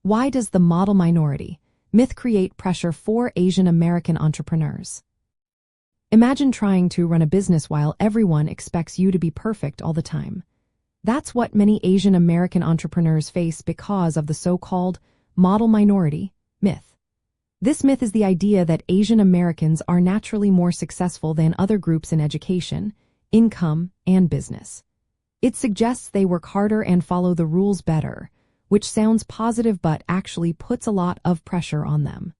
Why does the model minority myth create pressure for Asian American entrepreneurs? Imagine trying to run a business while everyone expects you to be perfect all the time. That's what many Asian American entrepreneurs face because of the so-called model minority myth. This myth is the idea that Asian Americans are naturally more successful than other groups in education, income, and business. It suggests they work harder and follow the rules better, which sounds positive but actually puts a lot of pressure on them.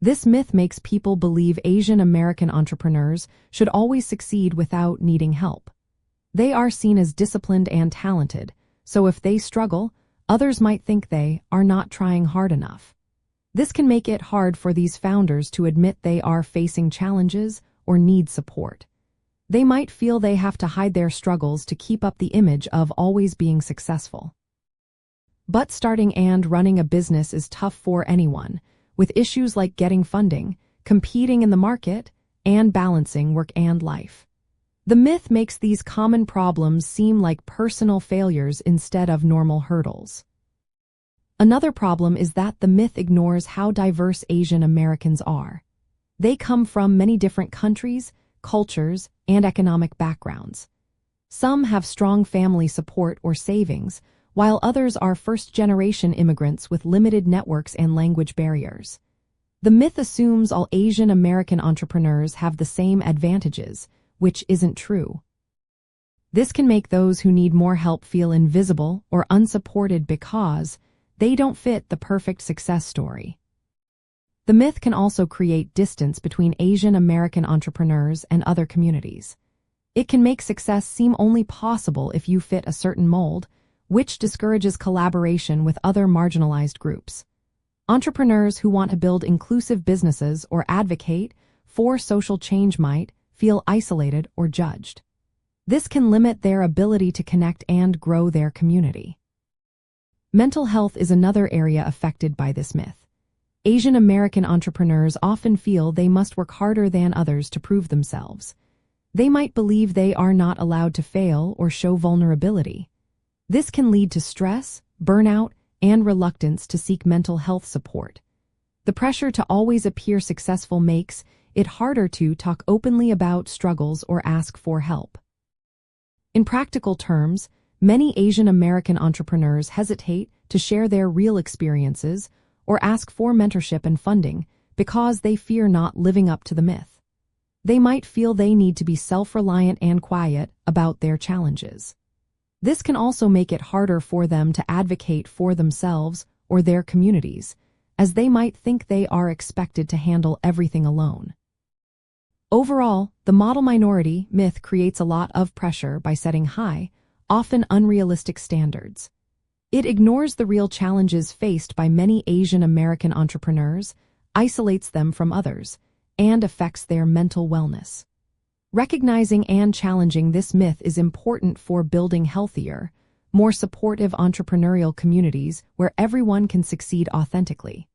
This myth makes people believe Asian American entrepreneurs should always succeed without needing help. They are seen as disciplined and talented, so if they struggle, others might think they are not trying hard enough. This can make it hard for these founders to admit they are facing challenges or need support. They might feel they have to hide their struggles to keep up the image of always being successful. But starting and running a business is tough for anyone, with issues like getting funding, competing in the market, and balancing work and life. The myth makes these common problems seem like personal failures instead of normal hurdles. Another problem is that the myth ignores how diverse Asian Americans are. They come from many different countries, cultures, and economic backgrounds. Some have strong family support or savings, while others are first-generation immigrants with limited networks and language barriers. The myth assumes all Asian American entrepreneurs have the same advantages, which isn't true. This can make those who need more help feel invisible or unsupported because they don't fit the perfect success story. The myth can also create distance between Asian American entrepreneurs and other communities. It can make success seem only possible if you fit a certain mold, which discourages collaboration with other marginalized groups. Entrepreneurs who want to build inclusive businesses or advocate for social change might feel isolated or judged. This can limit their ability to connect and grow their community. Mental health is another area affected by this myth. Asian American entrepreneurs often feel they must work harder than others to prove themselves. They might believe they are not allowed to fail or show vulnerability. This can lead to stress, burnout, and reluctance to seek mental health support. The pressure to always appear successful makes it harder to talk openly about struggles or ask for help. In practical terms, many Asian American entrepreneurs hesitate to share their real experiences or ask for mentorship and funding because they fear not living up to the myth. They might feel they need to be self-reliant and quiet about their challenges. This can also make it harder for them to advocate for themselves or their communities, as they might think they are expected to handle everything alone. Overall, the model minority myth creates a lot of pressure by setting high, often unrealistic standards. It ignores the real challenges faced by many Asian American entrepreneurs, isolates them from others, and affects their mental wellness. Recognizing and challenging this myth is important for building healthier, more supportive entrepreneurial communities where everyone can succeed authentically.